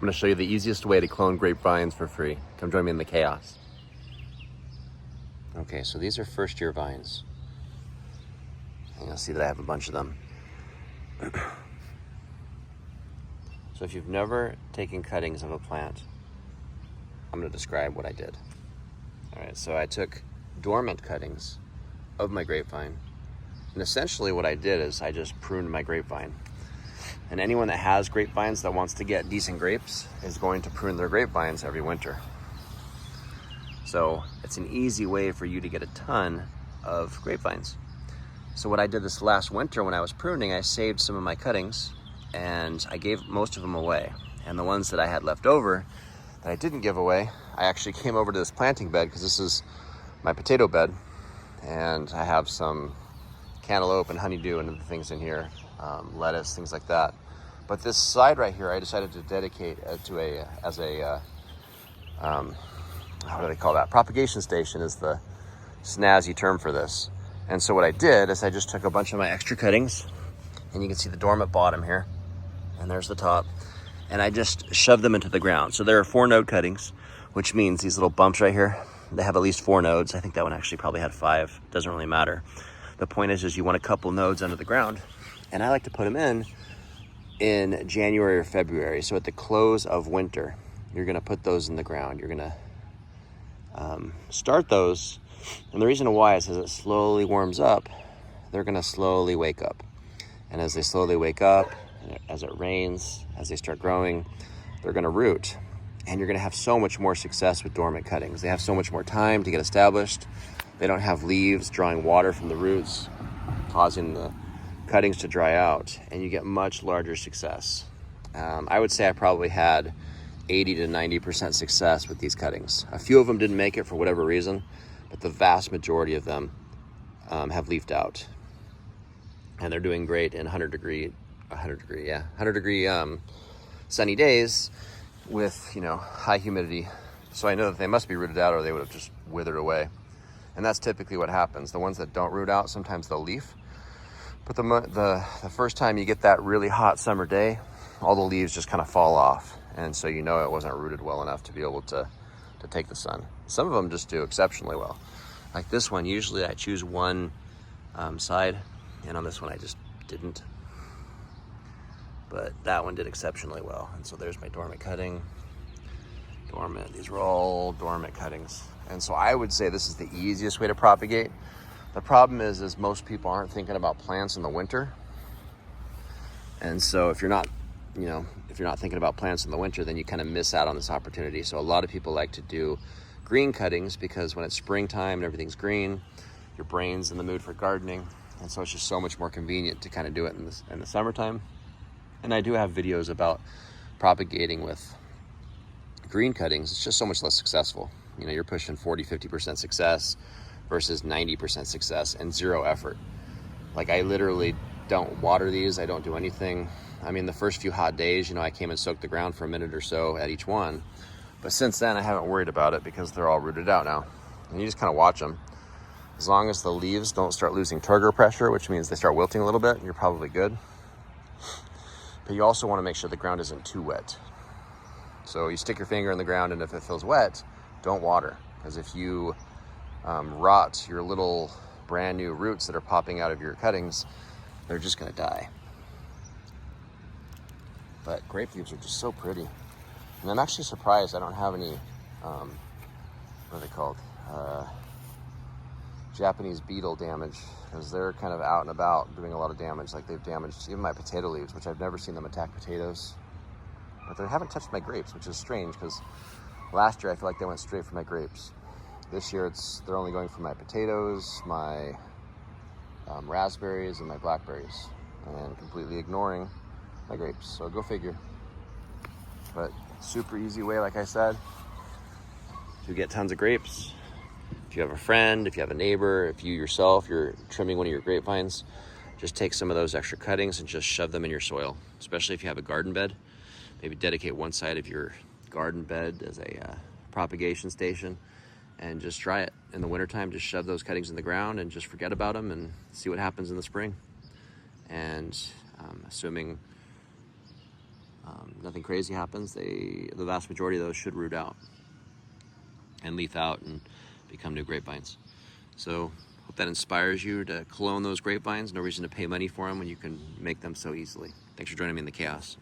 I'm gonna show you the easiest way to clone grapevines for free. Come join me in the chaos. Okay, so these are first year vines. And you'll see that I have a bunch of them. So if you've never taken cuttings of a plant, I'm gonna describe what I did. All right, so I took dormant cuttings of my grapevine, and essentially what I did is I just pruned my grapevine. And anyone that has grapevines that wants to get decent grapes is going to prune their grapevines every winter. So it's an easy way for you to get a ton of grapevines. So what I did this last winter when I was pruning, I saved some of my cuttings and I gave most of them away. And the ones that I had left over that I didn't give away, I actually came over to this planting bed because this is my potato bed. And I have some cantaloupe and honeydew and other things in here, lettuce, things like that. But this side right here, I decided to dedicate as a how do they call that? Propagation station is the snazzy term for this. And so what I did is I just took a bunch of my extra cuttings, and you can see the dormant bottom here, and there's the top, and I just shoved them into the ground. So there are 4 node cuttings, which means these little bumps right here, they have at least 4 nodes. I think that one actually probably had 5. Doesn't really matter. The point is you want a couple nodes under the ground, and I like to put them in January or February. So at the close of winter, you're gonna put those in the ground. You're gonna start those, and the reason why is as it slowly warms up, they're gonna slowly wake up. And as they slowly wake up, as it rains, as they start growing, they're gonna root. And you're gonna have so much more success with dormant cuttings. They have so much more time to get established. They don't have leaves drawing water from the roots, causing the cuttings to dry out, and you get much larger success. I would say I probably had 80 to 90% success with these cuttings. A few of them didn't make it for whatever reason, but the vast majority of them have leafed out. And they're doing great in 100 degree sunny days with, high humidity. So I know that they must be rooted out or they would have just withered away. And that's typically what happens. The ones that don't root out, sometimes they'll leaf. But the first time you get that really hot summer day, all the leaves just kind of fall off. And so it wasn't rooted well enough to be able to take the sun. Some of them just do exceptionally well. Like this one, usually I choose one side, and on this one I just didn't. But that one did exceptionally well. And so there's my dormant cutting. Dormant, these are all dormant cuttings. And so I would say this is the easiest way to propagate. The problem is most people aren't thinking about plants in the winter. And so if you're not thinking about plants in the winter, then you kind of miss out on this opportunity. So a lot of people like to do green cuttings because when it's springtime and everything's green, your brain's in the mood for gardening. And so it's just so much more convenient to kind of do it in the summertime. And I do have videos about propagating with green cuttings. It's just so much less successful. You're pushing 40, 50% success versus 90% success and 0 effort. Like I literally don't water these. I don't do anything. I mean, the first few hot days, I came and soaked the ground for a minute or so at each one. But since then, I haven't worried about it because they're all rooted out now. And you just kind of watch them. As long as the leaves don't start losing turgor pressure, which means they start wilting a little bit, you're probably good. But you also want to make sure the ground isn't too wet. So you stick your finger in the ground, and if it feels wet, don't water. Because if you rot your little brand new roots that are popping out of your cuttings, they're just going to die. But grape leaves are just so pretty. And I'm actually surprised I don't have any, what are they called? Japanese beetle damage, because they're kind of out and about doing a lot of damage. Like they've damaged even my potato leaves, which I've never seen them attack potatoes. But they haven't touched my grapes, which is strange because last year I feel like they went straight for my grapes. This year they're only going for my potatoes, my raspberries, and my blackberries, and completely ignoring my grapes. So go figure. But super easy way, like I said, to get tons of grapes. If you have a friend, if you have a neighbor, if you yourself, you're trimming one of your grapevines, just take some of those extra cuttings and just shove them in your soil, especially if you have a garden bed. Maybe dedicate one side of your garden bed as a propagation station and just try it. In the wintertime, just shove those cuttings in the ground and just forget about them and see what happens in the spring. And assuming nothing crazy happens, the vast majority of those should root out and leaf out and become new grapevines. So hope that inspires you to clone those grapevines. No reason to pay money for them when you can make them so easily. Thanks for joining me in the chaos.